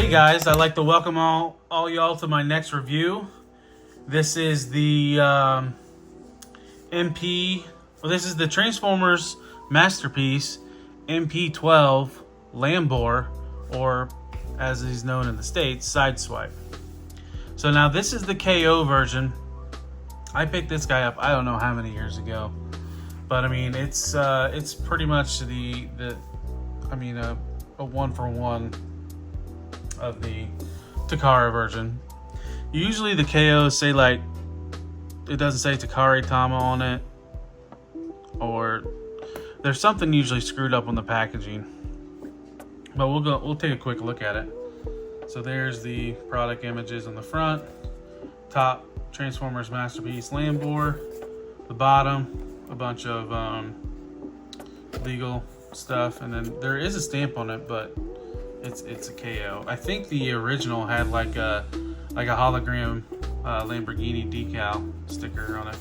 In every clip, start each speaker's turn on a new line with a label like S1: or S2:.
S1: Hey guys, I'd like to welcome all y'all to my next review. This is the this is the Transformers Masterpiece MP-12 Lambor, or as he's known in the States, Sideswipe. So now this is the KO version. I picked this guy up I don't know how many years ago, but I mean it's pretty much a 1-for-1 of the Takara version. Usually the KOs say, like, it doesn't say Takara Tama on it, or there's something usually screwed up on the packaging. But we'll take a quick look at it. So there's the product images on the front. Top, Transformers Masterpiece Lambor. The bottom, a bunch of legal stuff, and then there is a stamp on it, but it's a KO. I think the original had like a hologram Lamborghini decal sticker on it.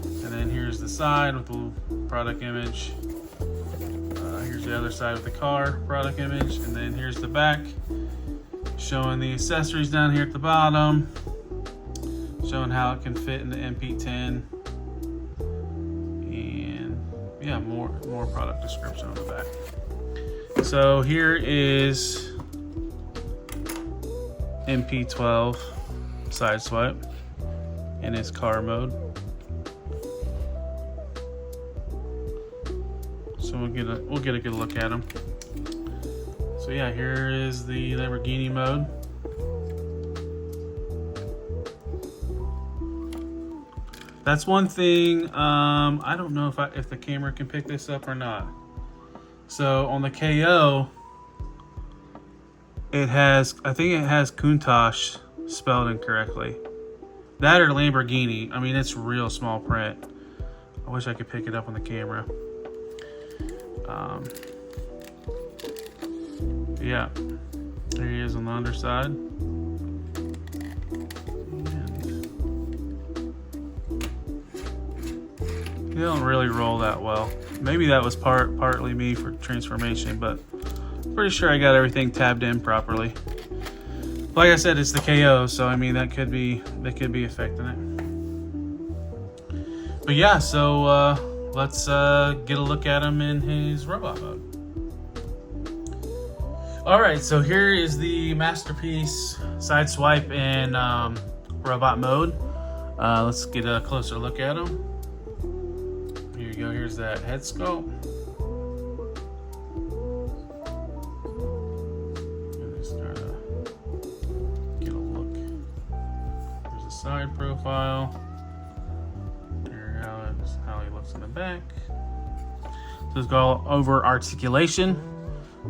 S1: And then here's the side with the product image. Here's the other side with the car product image, and then here's the back showing the accessories down here at the bottom, showing how it can fit in the MP10, and yeah, more product description on the back. So here is MP-12 Sideswipe in its car mode. So we'll get a good look at them. So yeah, here is the Lamborghini mode. That's one thing. I don't know if the camera can pick this up or not. So on the KO, I think it has Countach spelled incorrectly. That or Lamborghini. I mean, it's real small print. I wish I could pick it up on the camera. Yeah, there he is on the underside. And they don't really roll that well. Maybe that was partly me for transformation, but pretty sure I got everything tabbed in properly. Like I said, it's the KO, so I mean that could be affecting it. But yeah, so let's get a look at him in his robot mode. All right, so here is the Masterpiece Sideswipe in robot mode. Let's get a closer look at him. Here you go. Here's that head sculpt. Side profile. Here how he looks in the back. So let's go over articulation.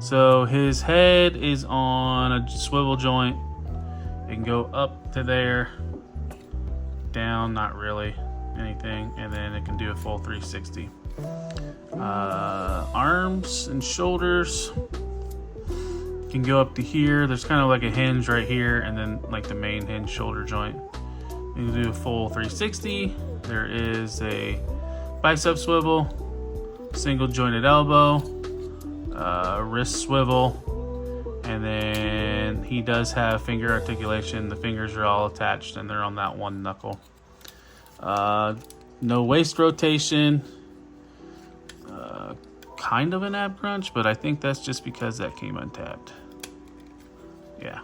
S1: So his head is on a swivel joint. It can go up to there, down, not really anything, and then it can do a full 360. Arms and shoulders can go up to here. There's kind of like a hinge right here, and then like the main hinge shoulder joint. You can do a full 360. There is a bicep swivel, single jointed elbow, wrist swivel, and then he does have finger articulation. The fingers are all attached and they're on that one knuckle. No waist rotation. Kind of an ab crunch, but I think that's just because that came untabbed. Yeah.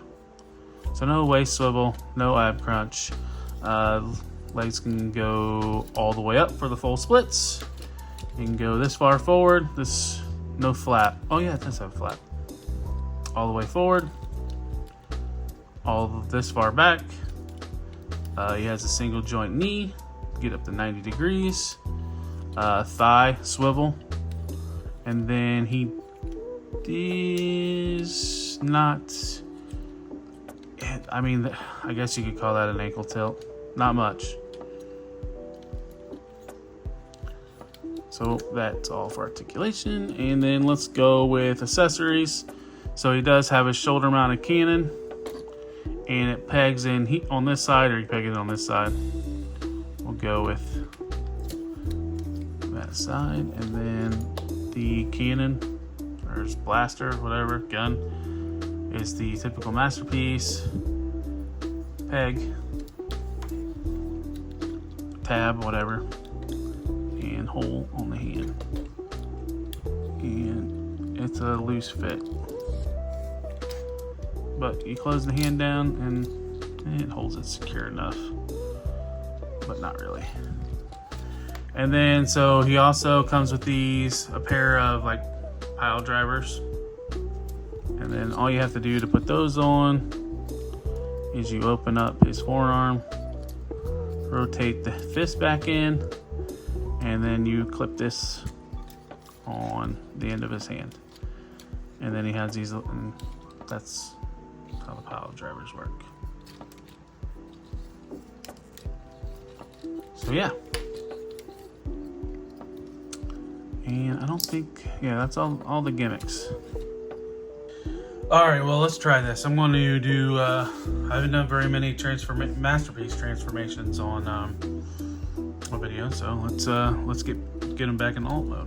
S1: So no waist swivel, no ab crunch. Legs can go all the way up for the full splits. You can go this far forward. This no flap. Oh yeah, it does have a flap. All the way forward. All this far back. He has a single joint knee. Get up to 90 degrees. Thigh swivel. And then he is not. I mean, I guess you could call that an ankle tilt. Not much. So that's all for articulation. And then let's go with accessories. So he does have a shoulder mounted cannon, and it pegs in on this side, or you peg it on this side. We'll go with that side. And then the cannon, or his blaster, whatever, gun, is the typical Masterpiece peg, tab, whatever, and hole on the hand. And it's a loose fit, but you close the hand down and it holds it secure enough, but not really. And then so he also comes with a pair of like pile drivers, and then all you have to do to put those on is you open up his forearm, rotate the fist back in, and then you clip this on the end of his hand. And then he has these, and that's how the pile drivers work. So yeah. And I don't think, yeah, that's all the gimmicks. All right, well, let's try this. I'm going to do, I haven't done very many Masterpiece transformations on a video, so let's get them back in alt mode.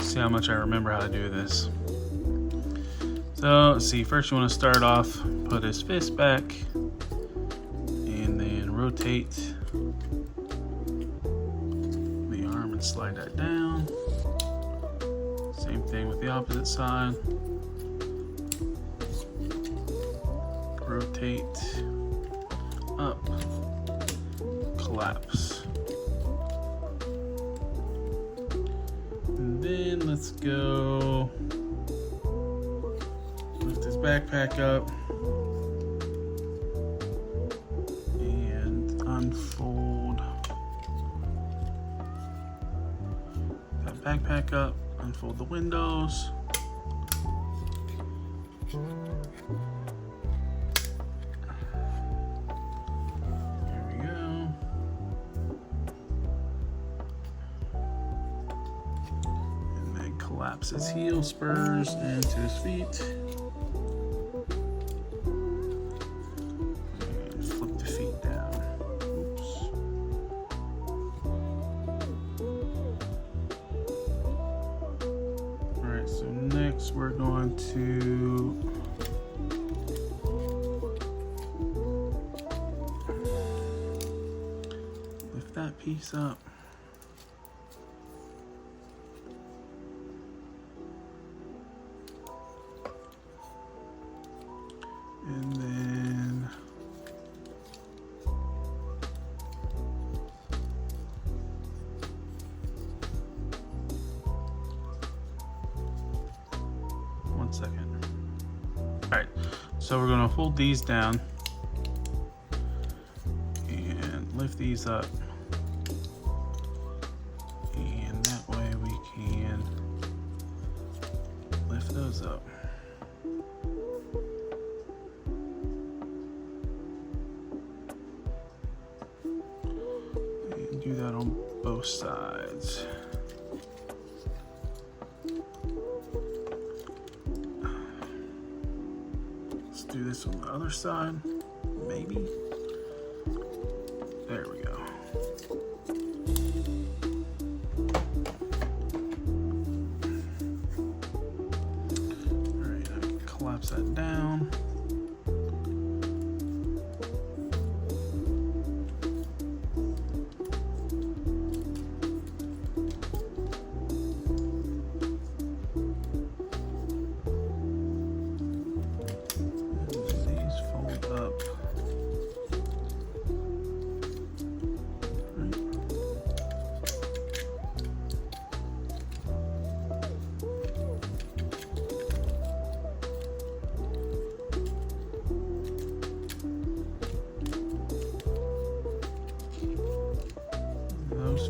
S1: See how much I remember how to do this. So let's see, first you want to start off, put his fist back, and then rotate the arm and slide that down. Same thing with the opposite side. Rotate up, collapse. And then let's go lift his backpack up and unfold that backpack up, unfold the windows. Collapse his heel spurs into his feet. And flip the feet down. Oops. Alright, so next we're going to lift that piece up. And then one second. All right, so we're going to fold these down and lift these up, and that way we can lift those up. Do that on both sides. Let's do this on the other side, maybe. There we go. All right, I can collapse that down.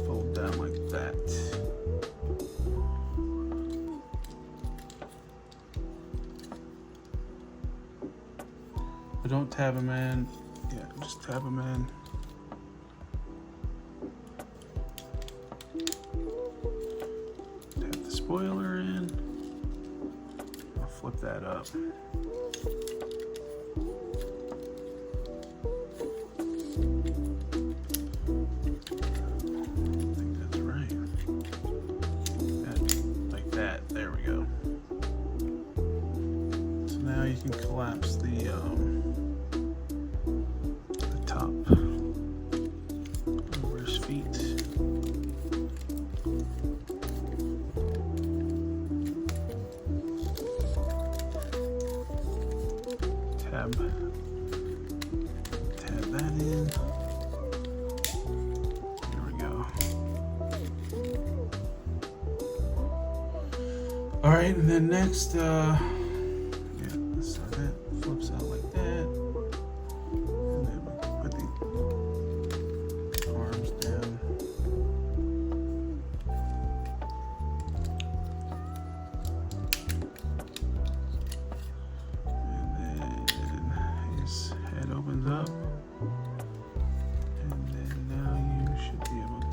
S1: Fold down like that. But don't tab them in. Yeah, just tab them in. Tab the spoiler in. I'll flip that up. There we go. collapse the top over his feet. Tab that in. There we go. All right, and then next, yeah, so that flips out like that, and then we can put the arms down. And then his head opens up. And then now you should be able to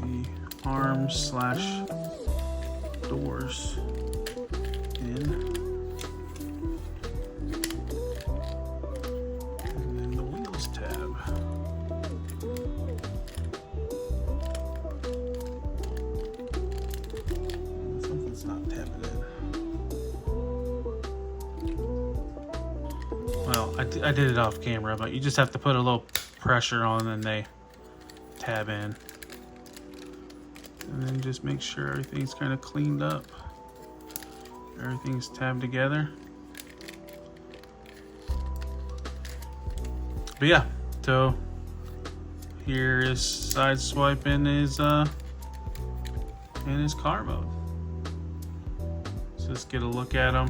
S1: the arms slash doors in. And then the wheels tab. Something's not tapping in. Well, I did it off camera, but you just have to put a little pressure on and they tab in. And then just make sure everything's kind of cleaned up. Everything's tabbed together. But yeah, so here is Sideswipe in his car mode. Let's just get a look at him.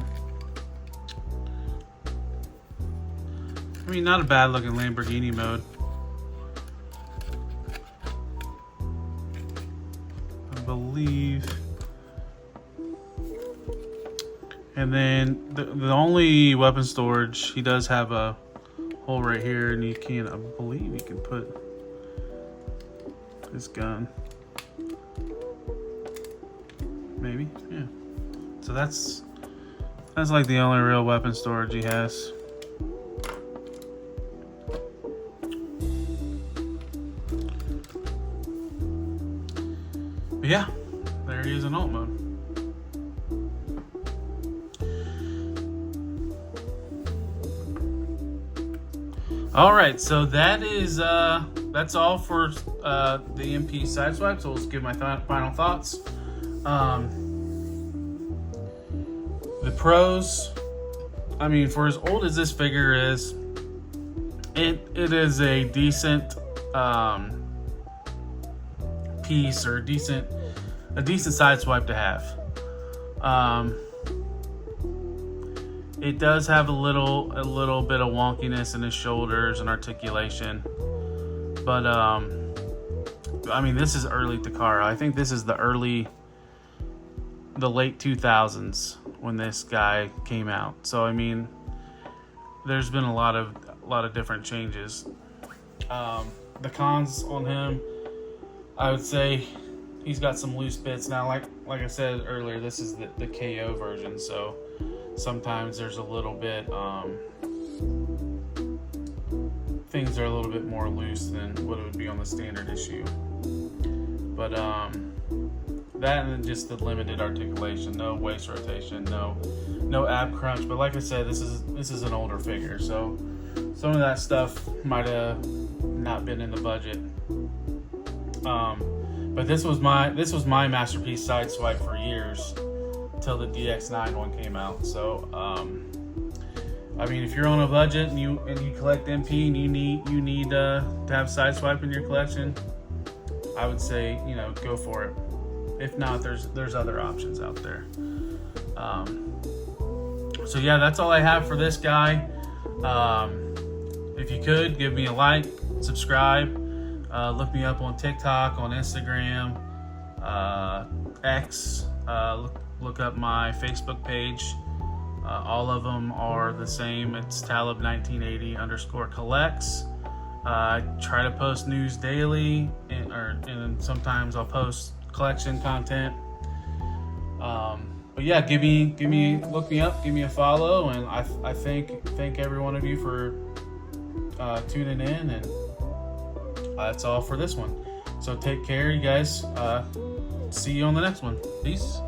S1: I mean, not a bad looking Lamborghini mode. I believe. And then the only weapon storage, he does have a hole right here, and you can, I believe you can put his gun. Maybe, yeah. So that's like the only real weapon storage he has. But yeah, there he is in alt mode. All right, so that is that's all for the MP Sideswipe. So let's give my final thoughts. The pros, I mean, for as old as this figure is, it is a decent piece, or a decent Sideswipe to have. It does have a little bit of wonkiness in his shoulders and articulation, but I mean, this is early Takara. I think this is the late 2000s when this guy came out. So I mean, there's been a lot of different changes. The cons on him, I would say he's got some loose bits now. Like I said earlier, this is the KO version, so sometimes there's a little bit things are a little bit more loose than what it would be on the standard issue. But that, and then just the limited articulation, no waist rotation, no ab crunch. But like I said, this is an older figure, so some of that stuff might have not been in the budget. But this was my Masterpiece Sideswipe for years, till the DX9 one came out. So I mean, if you're on a budget and you collect MP and you need to have Sideswipe in your collection, I would say, go for it. If not, there's other options out there. So yeah, that's all I have for this guy. If you could, give me a like, subscribe, look me up on TikTok, on Instagram, X, look up my Facebook page. All of them are the same. It's Talib1980_collects. I try to post news daily, and sometimes I'll post collection content. But yeah, look me up, give me a follow, and I thank every one of you for tuning in, and that's all for this one. So take care, you guys. see you on the next one. Peace.